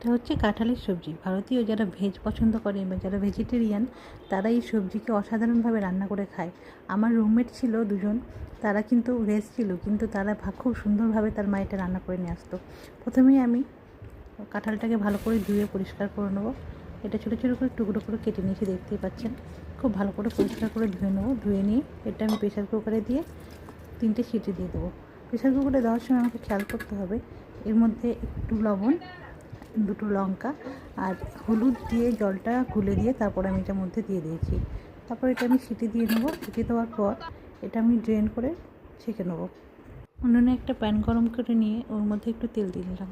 এটা হচ্ছে কাঁঠালের সবজি। ভারতীয় যারা ভেজ পছন্দ করে বা যারা ভেজিটেরিয়ান তারা এই সবজিকে অসাধারণভাবে রান্না করে খায়। আমার রুমমেট ছিল দুজন, তারা কিন্তু ভেজ ছিল, কিন্তু তারা খুব সুন্দরভাবে তার মা এটা রান্না করে নিয়ে আসতো। প্রথমেই আমি কাঁঠালটাকে ভালো করে ধুয়ে পরিষ্কার করে নেবো। এটা ছোটো ছোটো করে টুকরো করে কেটে নিয়েছি, দেখতেই পাচ্ছেন। খুব ভালো করে পরিষ্কার করে ধুয়ে নেবো। ধুয়ে নিয়ে এটা আমি প্রেসার কুকারে দিয়ে 3টে সিটি দিয়ে দেবো। প্রেসার কুকারে দেওয়ার সময় আমাকে খেয়াল করতে হবে এর মধ্যে একটু লবণ, 2টো লঙ্কা আর হলুদ দিয়ে জলটা গুলে দিয়ে তারপর আমি এটার মধ্যে দিয়ে দিয়েছি। তারপর এটা আমি সিটি দিয়ে নেবো। সিটি দেওয়ার পর এটা আমি ড্রেন করে ছেঁকে নেবো। উনুনে একটা প্যান গরম করে নিয়ে ওর মধ্যে একটু তেল দিয়ে দিলাম।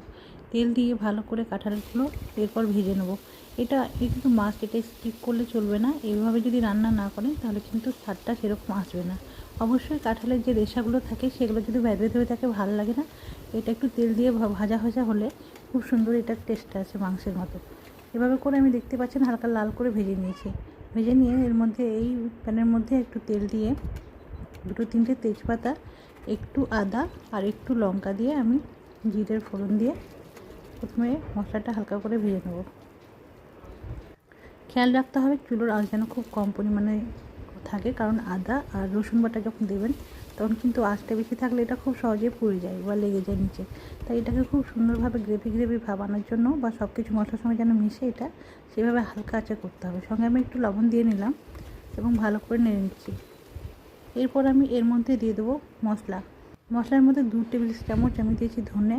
তেল দিয়ে ভালো করে কাঁঠালগুলো এরপর ভেজে নেবো। এটা কিন্তু মাস্ট, এটা স্কিপ করলে চলবে না। এইভাবে যদি রান্না না করেন তাহলে কিন্তু স্বাদটা সেরকম আসবে না। অবশ্যই কাঁঠালের যে রেশাগুলো থাকে সেগুলো যদি ভেদ হয়ে থাকে ভালো লাগে না। এটা একটু তেল দিয়ে ভাজা ভাজা হলে খুব সুন্দর এটার টেস্ট আছে মাংসের মতো। এভাবে করে আমি দেখতে পাচ্ছেন হালকা লাল করে ভেজে নিয়েছি। ভেজে নিয়ে এর মধ্যে এই প্যানের মধ্যে একটু তেল দিয়ে 2-3টে তেজপাতা, একটু আদা আর একটু লঙ্কা দিয়ে আমি জিরের ফোড়ন দিয়ে প্রথমে মশলাটা হালকা করে ভেজে নেব। খেয়াল রাখতে হবে চুলোর আঁচ যেন খুব কম পরিমাণে থাকে, কারণ আদা আর রসুন বাটা যখন দেবেন তখন কিন্তু আঁচটা বেশি থাকলে এটা খুব সহজে পুড়ে যায় বা লেগে যায় নিচে। তাই এটাকে খুব সুন্দরভাবে গ্রেভি ভাব আনার জন্য বা সব কিছু মশলার সঙ্গে যেন মিশে এটা সেভাবে হালকা আঁচে করতে হবে। সঙ্গে আমি একটু লবণ দিয়ে নিলাম এবং ভালো করে নেড়ে নিচ্ছি। এরপর আমি এর মধ্যে দিয়ে দেবো মশলা। মশলার মধ্যে 2 টেবিল চামচ আমি দিয়েছি ধনে,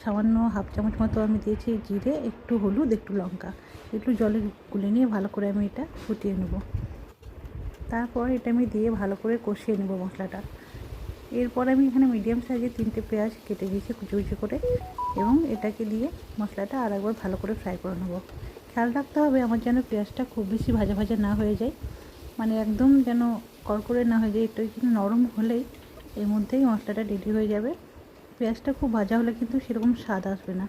সামান্য হাফ চামচ মতো আমি দিয়েছি জিরে, একটু হলুদ, একটু লঙ্কা। একটু জলে গুলে নিয়ে ভালো করে আমি এটা ফুটিয়ে নেব। তারপর এটা আমি দিয়ে ভালো করে কষিয়ে নেব মশলাটা। এরপর আমি এখানে মিডিয়াম সাইজের 3টে পেঁয়াজ কেটে দিয়েছি কুচি কুচি করে, এবং এটাকে দিয়ে মশলাটা আর একবার ভালো করে ফ্রাই করে নেব। খেয়াল রাখতে হবে আমার যেন পেঁয়াজটা খুব বেশি ভাজা ভাজা না হয়ে যায়, মানে একদম যেন কড়কড়ে না হয়ে যায়। একটু কিন্তু নরম হলেই এর মধ্যেই মশলাটা রেডি হয়ে যাবে। পেঁয়াজটা খুব ভাজা হলে কিন্তু সেরকম স্বাদ আসবে না।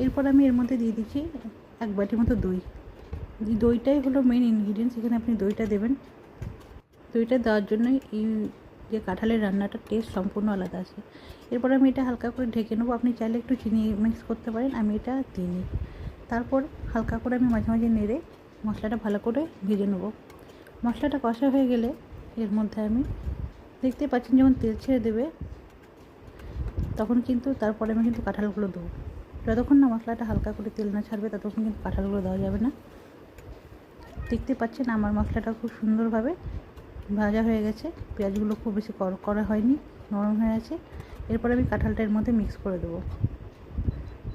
এরপর আমি এর মধ্যে দিয়ে দিচ্ছি 1 বাটি মতো দই। দইটাই হলো মেন ইনগ্রিডিয়েন্টস, এখানে আপনি দইটা দেবেন। দইটা দেওয়ার জন্যই এই যে কাঁঠালের রান্নাটার টেস্ট সম্পূর্ণ আলাদা আছে। এরপর আমি এটা হালকা করে ঢেকে নেবো। আপনি চাইলে একটু চিনি মিক্স করতে পারেন, আমি এটা দিইনি। তারপর হালকা করে আমি মাঝে মাঝে নেড়ে মশলাটা ভালো করে ভেজে নেবো। মশলাটা কষা হয়ে গেলে এর মধ্যে আমি দেখতে পাচ্ছেন যখন তেল ছেড়ে দেবে তখন কিন্তু তারপরে আমি কিন্তু কাঁঠালগুলো দেবো। যতক্ষণ না মশলাটা হালকা করে তেল না ছাড়বে ততক্ষণ কিন্তু কাঁঠালগুলো দেওয়া যাবে না। দেখতে পাচ্ছেন আমার মশলাটা খুব সুন্দরভাবে ভাজা হয়ে গেছে। পেঁয়াজগুলো খুব বেশি কড়া হয়নি, নরম হয়ে আছে। এরপর আমি কাঁঠালটা এর মধ্যে মিক্স করে দেবো।